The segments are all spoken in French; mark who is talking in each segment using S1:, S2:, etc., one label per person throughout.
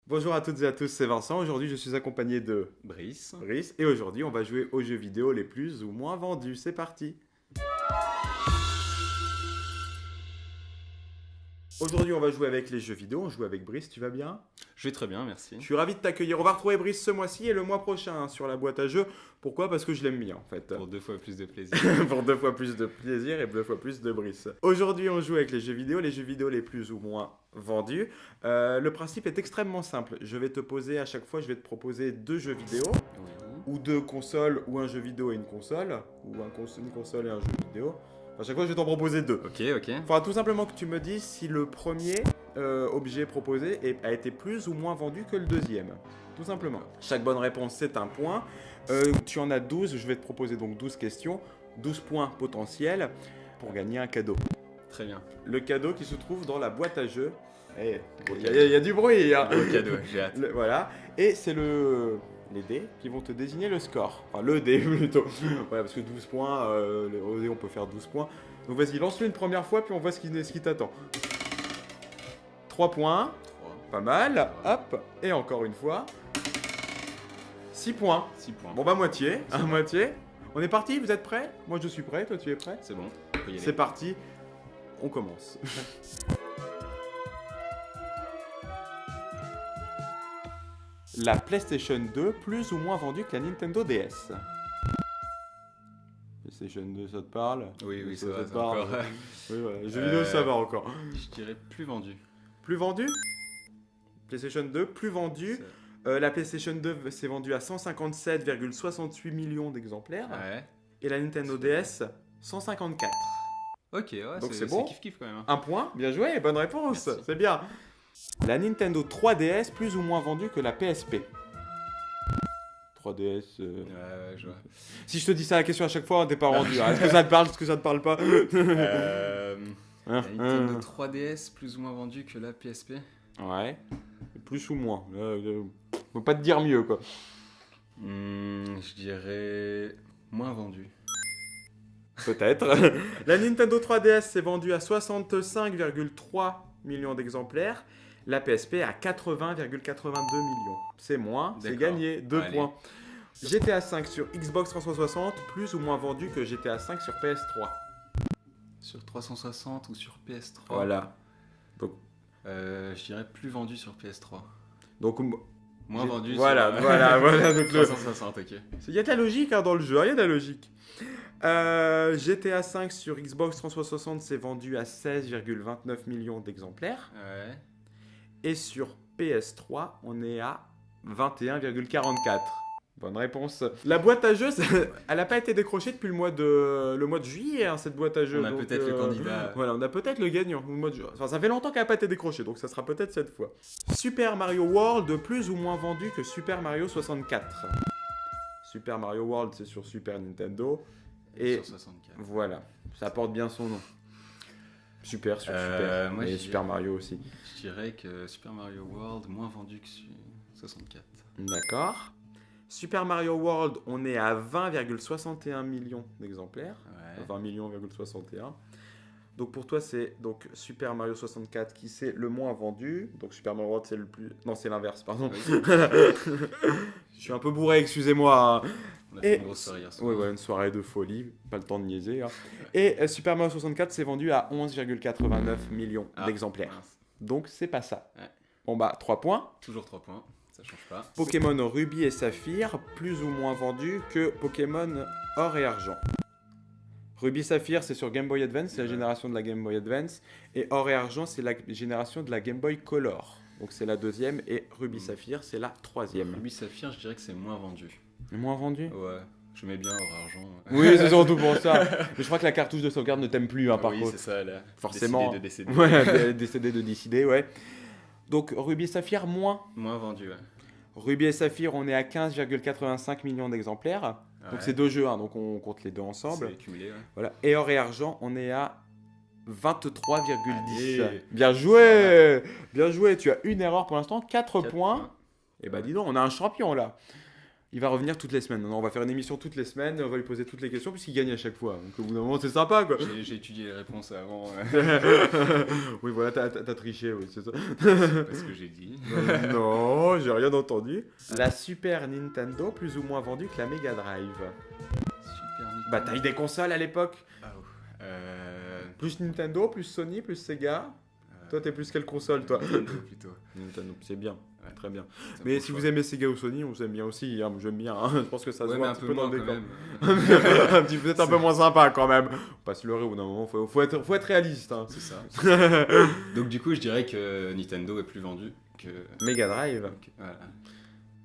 S1: Bonjour à toutes et à tous, c'est Vincent. Aujourd'hui, je suis accompagné de
S2: Brice.
S1: Brice et aujourd'hui, on va jouer aux jeux vidéo les plus ou moins vendus. C'est parti. Aujourd'hui, on va jouer avec les jeux vidéo. On joue avec Brice, tu vas bien?
S2: Je vais très bien, merci.
S1: Je suis ravi de t'accueillir. On va retrouver Brice ce mois-ci et le mois prochain sur la boîte à jeux. Pourquoi? Parce que je l'aime bien en fait.
S2: Pour 2 fois plus de plaisir.
S1: Pour 2 fois plus de plaisir et 2 fois plus de Brice. Aujourd'hui, on joue avec les jeux vidéo les plus ou moins vendus. Le principe est extrêmement simple. Je vais te poser à chaque fois, je vais te proposer 2 jeux vidéo.
S2: Oui.
S1: Ou 2 consoles, ou un jeu vidéo et une console, ou une console et un jeu vidéo. À chaque fois, je vais t'en proposer 2.
S2: Ok.
S1: Il faudra tout simplement que tu me dises si le premier objet proposé a été plus ou moins vendu que le deuxième. Tout simplement. Chaque bonne réponse, c'est un point. Tu en as 12, je vais te proposer donc 12 questions, 12 points potentiels pour gagner un cadeau.
S2: Très bien.
S1: Le cadeau qui se trouve dans la boîte à jeux.
S2: Beau
S1: Il
S2: cadeau.
S1: y a du bruit, hein.
S2: Beau cadeau, j'ai hâte.
S1: Voilà. Et c'est les dés qui vont te désigner le score. Enfin, le dé plutôt. Voilà, parce que 12 points, au dé, on peut faire 12 points. Donc vas-y, lance-le une première fois, puis on voit ce qui t'attend. 3 points.
S2: 3.
S1: Pas mal. Hop. Et encore une fois. 6 points.
S2: 6 points.
S1: Bon, bah, moitié. À moitié. On est parti, vous êtes prêts? Moi, je suis prêt. Toi, tu es prêt?
S2: C'est bon, on peut y aller.
S1: C'est parti. On commence. La PlayStation 2 plus ou moins vendue que la Nintendo DS. PlayStation 2, ça te parle?
S2: Oui, ça
S1: Ça
S2: va,
S1: te
S2: c'est
S1: parle.
S2: encore...
S1: Oui, voilà. Les jeux vidéo, ça va encore.
S2: Je dirais plus vendu.
S1: Plus vendu? PlayStation 2, plus vendu. La PlayStation 2 s'est vendue à 157,68 millions d'exemplaires.
S2: Ouais.
S1: Et la Nintendo DS, 154.
S2: Ok, ouais,
S1: Donc c'est bon.
S2: kiff quand même. Hein.
S1: Un point, bien joué, bonne réponse.
S2: Merci.
S1: C'est bien. La Nintendo 3DS, plus ou moins vendue que la PSP. 3DS.
S2: Ouais, je vois.
S1: Si je te dis ça à la question à chaque fois, t'es pas rendu. Est-ce que ça te parle, est-ce que ça te parle pas?
S2: La Nintendo 3DS plus ou moins vendue que la PSP.
S1: Ouais. Plus ou moins. Faut pas te dire mieux, quoi.
S2: Je dirais moins vendue.
S1: Peut-être. La Nintendo 3DS s'est vendue à 65,3 millions d'exemplaires. La PSP à 80,82 millions. C'est moins, c'est
S2: D'accord.
S1: gagné. 2
S2: Allez.
S1: points. GTA 5 sur Xbox 360, plus ou moins vendu que GTA 5 sur PS3.
S2: Sur 360 ou sur PS3.
S1: Voilà.
S2: Je dirais plus vendu sur PS3.
S1: Donc,
S2: Moins vendu
S1: voilà,
S2: sur...
S1: voilà. Donc,
S2: 360, ok.
S1: il y a de la logique dans le jeu, il y a de la logique. GTA 5 sur Xbox 360 s'est vendu à 16,29 millions d'exemplaires.
S2: Ouais.
S1: Et sur PS3, on est à 21,44. Bonne réponse. La boîte à jeux, elle n'a pas été décrochée depuis le mois de juillet, hein, cette boîte à jeux.
S2: On a peut-être le candidat.
S1: Voilà, on a peut-être le gagnant. Enfin, ça fait longtemps qu'elle n'a pas été décrochée, donc ça sera peut-être cette fois. Super Mario World, plus ou moins vendu que Super Mario 64. Super Mario World, c'est sur Super Nintendo. Et
S2: Sur 64.
S1: voilà, ça porte bien son nom. Super sur Super.
S2: moi,
S1: Et
S2: je
S1: Super
S2: dirais-
S1: Mario aussi.
S2: Je dirais que Super Mario World moins vendu que sur 64.
S1: D'accord. Super Mario World, on est à 20,61 millions d'exemplaires.
S2: Ouais.
S1: 20 millions,61. Donc pour toi, c'est donc Super Mario 64 qui c'est le moins vendu. Donc Super Mario World, c'est le plus... Non, c'est l'inverse, pardon.
S2: Oui.
S1: Je suis un peu bourré, excusez-moi.
S2: On a fait
S1: Et-
S2: une grosse soirée hier soir.
S1: Oui, une soirée de folie, pas le temps de niaiser. Hein. Et Super Mario 64 s'est vendu à 11,89 millions
S2: Ah,
S1: d'exemplaires.
S2: mince.
S1: Donc c'est pas ça.
S2: Ouais.
S1: Bon bah, 3 points.
S2: Toujours 3 points, ça change pas.
S1: Pokémon Ruby et Saphir, plus ou moins vendu que Pokémon Or et Argent. Ruby Saphir, c'est sur Game Boy Advance, c'est la
S2: Ouais.
S1: génération de la Game Boy Advance. Et Or et Argent, c'est la génération de la Game Boy Color. Donc c'est la deuxième. Et Ruby Saphir, c'est la troisième.
S2: Ruby Saphir, je dirais que c'est moins vendu.
S1: Moins vendu?
S2: Ouais, je mets bien hors argent.
S1: Oui, c'est surtout pour ça. Mais je crois que la cartouche de sauvegarde ne t'aime plus, hein, par
S2: oui,
S1: contre.
S2: c'est ça, là.
S1: Forcément.
S2: Décidé de décéder.
S1: Ouais, décidé de décider, ouais. Donc Ruby et Saphir, moins.
S2: Moins vendu, ouais.
S1: Ruby et Saphir, on est à 15,85 millions d'exemplaires. Donc
S2: Ouais.
S1: c'est 2 jeux, hein, donc on compte les deux ensemble.
S2: C'est cumulé, ouais.
S1: Voilà. Et Or et Argent, on est à 23,10.
S2: Allez.
S1: Bien joué. Bien joué, tu as une erreur pour l'instant, 4
S2: 4
S1: points. Et bah dis donc, on a un champion là. Il va revenir toutes les semaines. Non, on va faire une émission toutes les semaines, on va lui poser toutes les questions puisqu'il gagne à chaque fois. Donc au bout d'un moment, c'est sympa quoi.
S2: J'ai étudié les réponses avant.
S1: Oui, voilà, t'as triché, oui, c'est ça.
S2: C'est pas ce que j'ai dit.
S1: Non, moi, j'ai rien entendu. La Super Nintendo, plus ou moins vendue que la Mega Drive.
S2: Super Nintendo.
S1: Bataille des consoles à l'époque.
S2: Ah, oh.
S1: Plus Nintendo, plus Sony, plus Sega. Toi, t'es plus quelle console, toi?
S2: Nintendo plutôt.
S1: Nintendo, c'est bien.
S2: Ouais.
S1: Très bien.
S2: C'est un
S1: Mais
S2: bon
S1: si
S2: choix.
S1: vous aimez Sega ou Sony, on vous aime bien aussi. Hein. J'aime bien. Hein. Je pense que ça se
S2: Ouais,
S1: voit
S2: mais
S1: un petit peu dans
S2: moins
S1: le
S2: quand
S1: décor.
S2: même.
S1: Un petit peut-être un peu moins sympa quand même. Faut pas se leurrer au bout d'un moment. Faut être réaliste. Hein.
S2: C'est ça. Donc du coup, je dirais que Nintendo est plus vendu que...
S1: Mega Drive.
S2: Donc, voilà.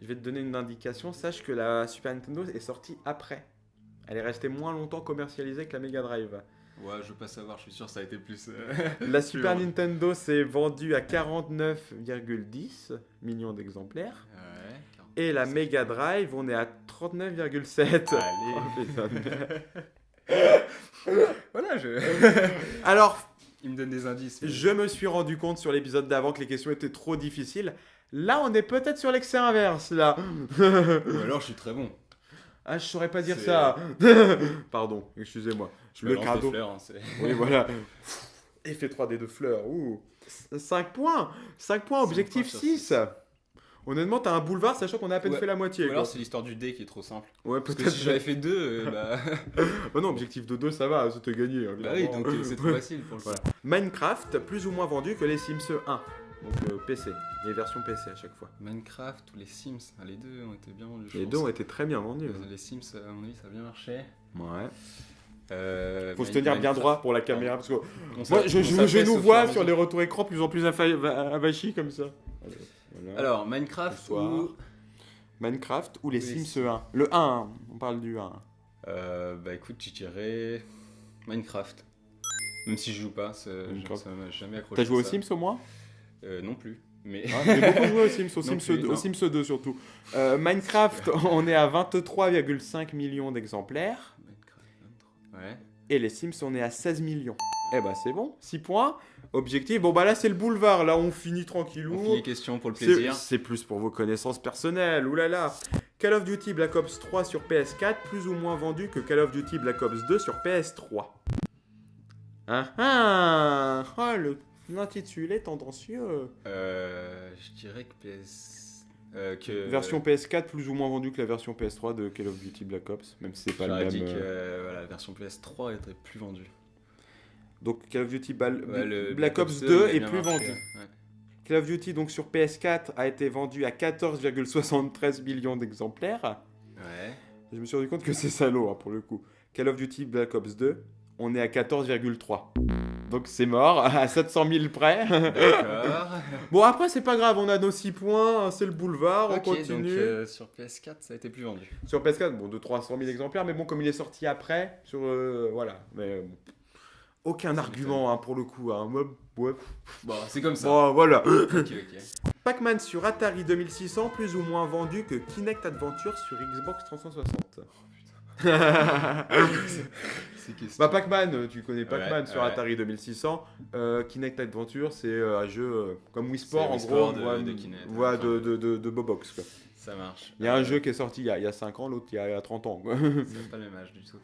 S1: Je vais te donner une indication. Sache que la Super Nintendo est sortie après. Elle est restée moins longtemps commercialisée que la Mega Drive.
S2: Ouais, je veux pas savoir, je suis sûr que ça a été plus...
S1: La Super
S2: plus
S1: Nintendo s'est vendue à 49,10 millions d'exemplaires.
S2: Ouais,
S1: Et la Mega Drive, on est à 39,7.
S2: Allez.
S1: Oh, putain.
S2: Voilà,
S1: Alors,
S2: il me donne des indices. mais-
S1: je me suis rendu compte sur l'épisode d'avant que les questions étaient trop difficiles. Là, on est peut-être sur l'excès inverse, là.
S2: Ou alors, je suis très bon.
S1: Ah, je saurais pas dire
S2: C'est-
S1: ça. Pardon, excusez-moi.
S2: Je
S1: Le
S2: balance des
S1: cadeau.
S2: fleurs, hein, c'est...
S1: Oui, voilà. Effet 3D de fleurs. Ouh. 5 points. 5 points, objectif
S2: 5 sur
S1: 6. Honnêtement, t'as un boulevard, sachant qu'on a à peine
S2: Ouais.
S1: fait la moitié.
S2: Ou
S1: quoi.
S2: alors, c'est l'histoire du dé qui est trop simple.
S1: Ouais,
S2: Parce que
S1: peut-être.
S2: si j'avais fait 2, bah...
S1: Bah non, objectif de 2, ça va, c'était gagné.
S2: bah oui, donc c'est trop facile pour le coup.
S1: Voilà. Minecraft, plus ou moins vendu que les Sims 1. Donc PC, les versions PC à chaque fois.
S2: Minecraft ou les Sims, ah, les deux ont été bien vendus. je
S1: Les
S2: pense.
S1: deux ont été très bien vendus.
S2: Les Sims, à mon avis, ça a bien marché.
S1: Ouais. Faut se tenir bien
S2: Minecraft-
S1: droit pour la caméra parce que
S2: On
S1: moi
S2: s'a-
S1: je
S2: on s'affaisse
S1: nous
S2: au
S1: vois
S2: fur et à
S1: sur les
S2: mesure.
S1: retours écran plus en plus avachis comme ça. Voilà.
S2: Alors, Minecraft
S1: Bonsoir.
S2: ou...
S1: Minecraft ou les
S2: Oui,
S1: Sims 1. Le 1, hein, on parle du 1.
S2: Bah écoute, je dirais Minecraft. Même si je joue pas,
S1: Minecraft.
S2: ça m'a jamais accroché.
S1: T'as joué aux
S2: ça.
S1: Sims au moins?
S2: Non plus. Mais
S1: J'ai beaucoup joué aux Sims,
S2: Non plus,
S1: aux
S2: non.
S1: Sims 2 surtout. Minecraft, on est à 23,5 millions d'exemplaires.
S2: Minecraft 23. Ouais.
S1: Et les Sims, on est à 16 millions. Eh bah c'est bon, 6 points. Objectif, bon bah là c'est le boulevard, là on finit tranquillou.
S2: On finit les questions pour le
S1: C'est-
S2: plaisir.
S1: C'est plus pour vos connaissances personnelles, oulala. Call of Duty Black Ops 3 sur PS4, plus ou moins vendu que Call of Duty Black Ops 2 sur PS3. Ah ah, oh, l'intitulé tendancieux.
S2: Je dirais que que
S1: Version PS4 plus ou moins vendue que la version PS3 de Call of Duty Black Ops, même si c'est pas le
S2: j'aurais
S1: même.
S2: dit que voilà, la version PS3 était plus vendue.
S1: Donc Call of Duty
S2: Ouais, le
S1: Black Ops
S2: il
S1: 2
S2: a
S1: est
S2: bien
S1: plus
S2: marché,
S1: vendu.
S2: ouais.
S1: Call of Duty donc sur PS4 a été vendu à 14,73 millions d'exemplaires.
S2: Ouais.
S1: Je me suis rendu compte que c'est salaud hein, pour le coup. Call of Duty Black Ops 2, on est à 14,3. Donc c'est mort, à 700 000 près.
S2: D'accord.
S1: Bon après c'est pas grave, on a nos 6 points, c'est le boulevard, on
S2: Ok,
S1: continue.
S2: donc sur PS4, ça a été plus vendu.
S1: Sur PS4, bon de 300 000 exemplaires, mais bon comme il est sorti après, sur voilà. Mais bon, aucun
S2: Ça
S1: argument hein, pour le coup. Hein. Ouais.
S2: Bon, c'est comme ça.
S1: Bon voilà.
S2: Ok.
S1: Pac-Man sur Atari 2600, plus ou moins vendu que Kinect Adventure sur Xbox 360.
S2: C'est question.
S1: Bah Pac-Man, tu connais Pac-Man
S2: Ouais,
S1: sur
S2: ouais.
S1: Atari 2600. Kinect Adventure, c'est un jeu comme Wii Sport
S2: C'est
S1: en
S2: Wii
S1: gros,
S2: Sport de Kinect,
S1: ouais,
S2: enfin.
S1: de Bobox. Quoi.
S2: Ça marche.
S1: Il y a un jeu qui est sorti il y a 5 ans, l'autre il y a 30 ans. Quoi.
S2: C'est pas le même âge du tout.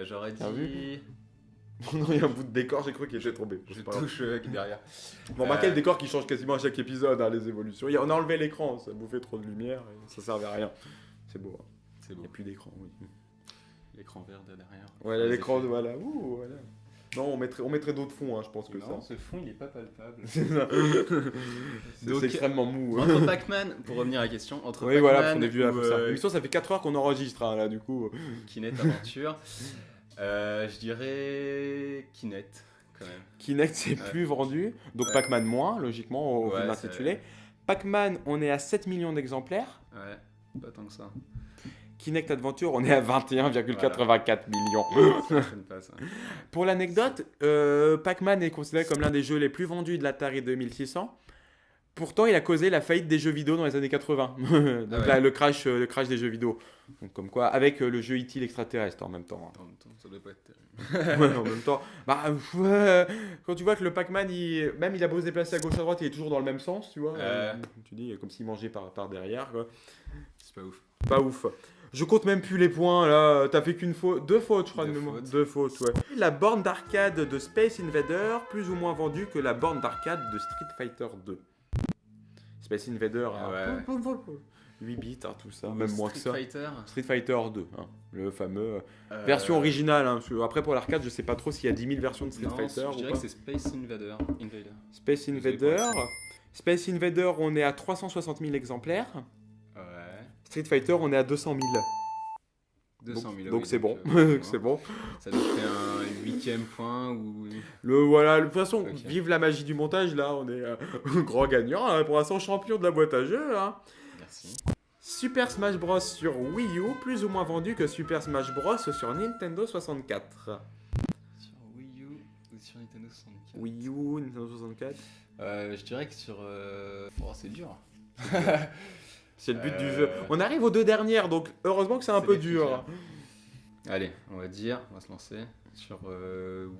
S2: J'aurais
S1: T'as
S2: dit.
S1: Non, il y a un bout de décor, j'ai cru qu'il était tombé.
S2: Je
S1: C'est pas grave.
S2: touche derrière.
S1: Bon, remarquez le décor qui change quasiment à chaque épisode, hein, les évolutions. On a enlevé l'écran, ça bouffait trop de lumière et ça servait à rien. C'est beau. Hein.
S2: C'est
S1: Il
S2: beau.
S1: n'y a plus d'écran, oui.
S2: L'écran vert de derrière.
S1: Ouais, là,
S2: Les
S1: l'écran,
S2: effets.
S1: voilà. Ouh, voilà. Non, on mettrait d'autres fonds, hein, je pense que
S2: Non,
S1: ça.
S2: ce fond il est pas palpable.
S1: C'est ça.
S2: Donc,
S1: C'est extrêmement mou. hein.
S2: Entre Pac-Man, pour revenir à la question, entre
S1: Oui, voilà,
S2: Pac-Man
S1: on est vu là
S2: ou
S1: pour ça. L'émission, ça fait 4 heures qu'on enregistre, hein, là, du coup.
S2: Kinect Aventure, je dirais Kinect quand même.
S1: Kinect, c'est
S2: Ouais.
S1: plus vendu. Donc
S2: Ouais.
S1: Pac-Man moins, logiquement, au vu
S2: Ouais,
S1: de l'intitulé. Pac-Man, on est à 7 millions d'exemplaires.
S2: Ouais, pas tant que ça.
S1: Kinect Adventure, on est à 21,84 millions.
S2: Ça m'étonne pas ça.
S1: Pour l'anecdote, Pac-Man est considéré comme l'un des jeux les plus vendus de l'Atari 2600. Pourtant, il a causé la faillite des jeux vidéo dans les années 80. Donc
S2: Ah ouais.
S1: là, le crash des jeux vidéo. Donc, comme quoi, avec le jeu E.T. l'extraterrestre en même temps.
S2: En même temps, ça doit pas être terrible.
S1: Ouais, en même temps. Bah, ouais, quand tu vois que le Pac-Man, même il a beau se déplacer à gauche à droite, il est toujours dans le même sens, tu vois. Tu dis, comme s'il mangeait par derrière, quoi.
S2: C'est pas ouf.
S1: Pas ouf. Je compte même plus les points là, t'as fait qu'une faute, 2 fautes je crois de
S2: Deux
S1: mémoire.
S2: fautes.
S1: 2 fautes, ouais. La borne d'arcade de Space Invader, plus ou moins vendue que la borne d'arcade de Street Fighter 2. Space Invader, hein,
S2: Ouais.
S1: 8 bits, hein, tout ça, même moins que ça.
S2: Street Fighter.
S1: Street Fighter 2, hein, le fameux
S2: Euh,
S1: version originale. Hein, parce que après pour l'arcade, je sais pas trop s'il y a 10 000 versions de Street
S2: Non,
S1: Fighter
S2: je
S1: ou
S2: dirais
S1: pas.
S2: que c'est Space Invader.
S1: Space
S2: Désolé
S1: Invader.
S2: pour l'accent.
S1: Space Invader, on est à 360 000 exemplaires.
S2: Ouais.
S1: Street Fighter, on est à 200 000.
S2: 200 000.
S1: Donc
S2: oui,
S1: c'est bon,
S2: donc,
S1: c'est bon.
S2: Ça nous fait un 8ème point ou.
S1: Voilà, de toute façon,
S2: Ok.
S1: vive la magie du montage, là, on est grand gagnant, hein, pour l'instant champion de la boîte à jeux. Hein.
S2: Merci.
S1: Super Smash Bros sur Wii U, plus ou moins vendu que Super Smash Bros sur Nintendo 64.
S2: Sur Wii U ou sur Nintendo 64?
S1: Wii U, Nintendo 64.
S2: Je dirais que sur. Oh, c'est dur.
S1: C'est le but du jeu. On arrive aux deux dernières, donc heureusement que c'est un peu
S2: les plus
S1: dur.
S2: durs. Allez, on va se lancer. Sur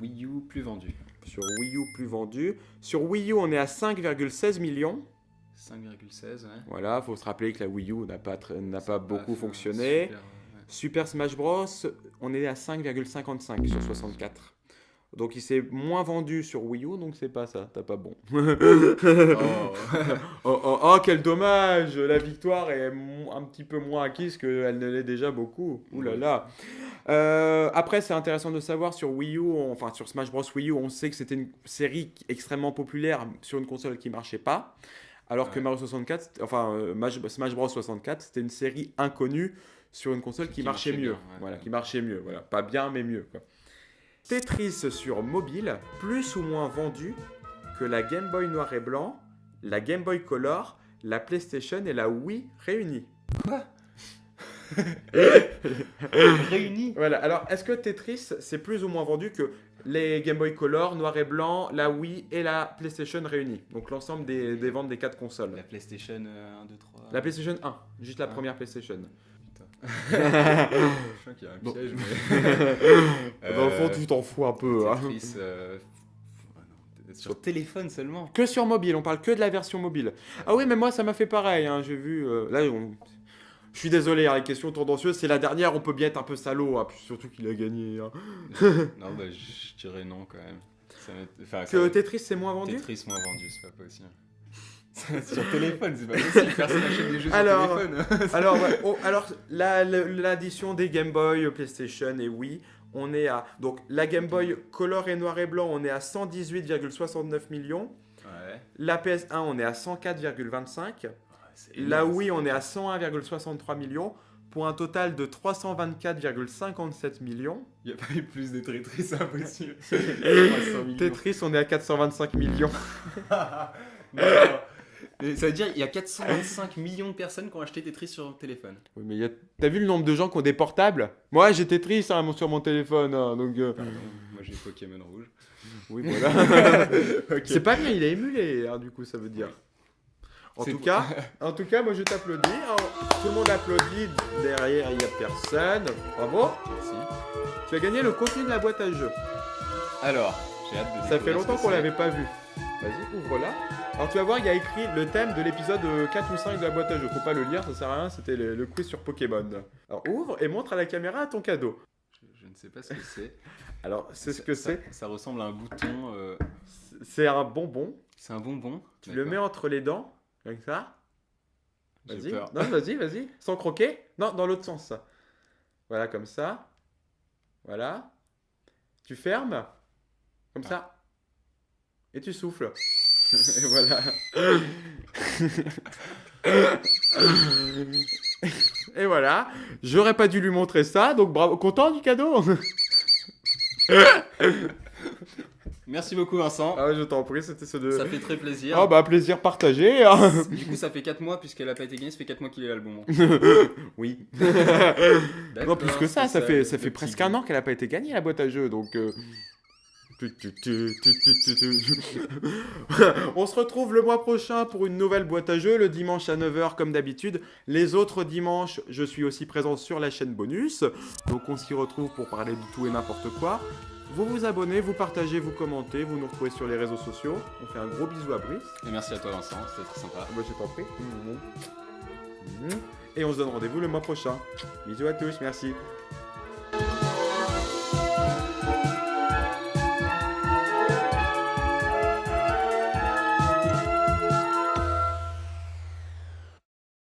S2: Wii U, plus vendu.
S1: Sur Wii U, plus vendu. Sur Wii U, on est à 5,16 millions.
S2: 5,16, ouais.
S1: Voilà, faut se rappeler que la Wii U n'a pas beaucoup
S2: fait un
S1: fonctionné.
S2: super, ouais.
S1: Super Smash Bros, on est à 5,55 sur 64. Donc il s'est moins vendu sur Wii U, donc c'est pas ça, t'as pas bon. Oh, quel dommage. La victoire est un petit peu moins acquise qu'elle ne l'est déjà beaucoup. Ouh là là. Après, c'est intéressant de savoir sur Wii U, enfin sur Smash Bros Wii U, on sait que c'était une série extrêmement populaire sur une console qui marchait pas. Alors que
S2: Ouais.
S1: Mario 64, Smash Bros 64, c'était une série inconnue sur une console qui marchait mieux.
S2: bien, ouais.
S1: Voilà, qui marchait mieux. Voilà, pas bien, mais mieux, quoi. Tetris sur mobile, plus ou moins vendu que la Game Boy Noir et Blanc, la Game Boy Color, la PlayStation et la Wii réunies.
S2: Réunis.
S1: Voilà, alors est-ce que Tetris, c'est plus ou moins vendu que les Game Boy Color, Noir et Blanc, la Wii et la PlayStation réunies? Donc l'ensemble des ventes des 4 consoles.
S2: La PlayStation 1, 2, 3.
S1: La PlayStation 1, juste la
S2: Ah.
S1: première PlayStation.
S2: Je crois qu'il y a un
S1: Bon.
S2: piège, mais.
S1: Dans le fond, tu t'en fous un peu. Hein.
S2: Tetris, sur téléphone seulement.
S1: Que sur mobile, on parle que de la version mobile. Ah oui, mais moi ça m'a fait pareil, hein, j'ai vu... Je suis désolé, hein, les questions tendancieuses, c'est la dernière, on peut bien être un peu salaud, hein, puis surtout qu'il a gagné. Hein.
S2: Non, bah, je dirais non quand même.
S1: Que Tetris c'est moins vendu?
S2: Tetris moins vendu, c'est pas possible. Sur téléphone, c'est pas possible. Personne n'achète des jeux
S1: Alors,
S2: sur téléphone.
S1: Alors, ouais, alors l'addition des Game Boy, PlayStation et Wii, on est à... Donc la Game Boy Color et Noir et Blanc, on est à 118,69 millions.
S2: Ouais.
S1: La PS1, on est à 104,25.
S2: C'est
S1: La
S2: énorme,
S1: Wii,
S2: ça.
S1: on est à 101,63 millions. Pour un total de 324,57 millions.
S2: Il n'y a pas eu plus de Tetris, c'est impossible.
S1: Tetris, on est à 425 millions.
S2: Non. Mais ça veut dire qu'il y a 425 millions de personnes qui ont acheté Tetris sur téléphone.
S1: Oui, mais t'as vu le nombre de gens qui ont des portables? Moi, j'ai Tetris hein, sur mon téléphone. Hein, donc,
S2: Pardon, moi j'ai Pokémon rouge.
S1: oui, voilà.
S2: Ok.
S1: C'est pas bien, il est émulé, hein, du coup, ça veut dire. En
S2: C'est
S1: tout,
S2: pour-
S1: cas, moi, je t'applaudis. Tout le monde applaudit. Derrière, il n'y a personne. Bravo.
S2: Merci.
S1: Tu as gagné le contenu de la boîte à jeux.
S2: Alors, j'ai hâte de
S1: Ça fait
S2: découvrir
S1: longtemps
S2: ce
S1: qu'on
S2: que
S1: l'avait pas vu. Vas-y, ouvre-la. Alors tu vas voir, il y a écrit le thème de l'épisode 4 ou 5 de la boîte à jeux. Faut pas le lire, ça sert à rien, c'était le quiz sur Pokémon. Alors ouvre et montre à la caméra ton cadeau.
S2: c'est. Je ne sais pas ce que c'est.
S1: Alors c'est ce que c'est.
S2: Ça ressemble à un bouton.
S1: C'est un bonbon.
S2: C'est un bonbon.
S1: Tu le mets entre les dents, comme ça.
S2: J'ai
S1: Vas-y.
S2: peur.
S1: Non, vas-y. Sans croquer. Non, dans l'autre sens. Ça. Voilà, comme ça. Voilà. Tu fermes. Comme ça. Et tu souffles. Et voilà. Et voilà. J'aurais pas dû lui montrer ça, donc bravo. Content du cadeau?
S2: Merci beaucoup Vincent.
S1: Ah, je t'en prie, c'était ce de.
S2: Ça fait très plaisir.
S1: Ah, bah, plaisir partagé. Hein.
S2: Du coup, ça fait 4 mois, puisqu'elle a pas été gagnée, ça fait 4 mois qu'il est là le bonbon.
S1: Oui.
S2: D'accord,
S1: Non, plus que ça, ça fait
S2: le
S1: presque
S2: petit
S1: un an qu'elle a pas été gagnée la boîte à jeux, donc. On se retrouve le mois prochain pour une nouvelle boîte à jeux, le dimanche à 9h comme d'habitude. Les autres dimanches, je suis aussi présent sur la chaîne bonus. Donc on s'y retrouve pour parler de tout et n'importe quoi. Vous vous abonnez, vous partagez, vous commentez, vous nous retrouvez sur les réseaux sociaux. On fait un gros bisou à Brice.
S2: Et merci à toi Vincent, c'était très sympa.
S1: Moi, je t'en prie. Et on se donne rendez-vous le mois prochain. Bisous à tous, merci.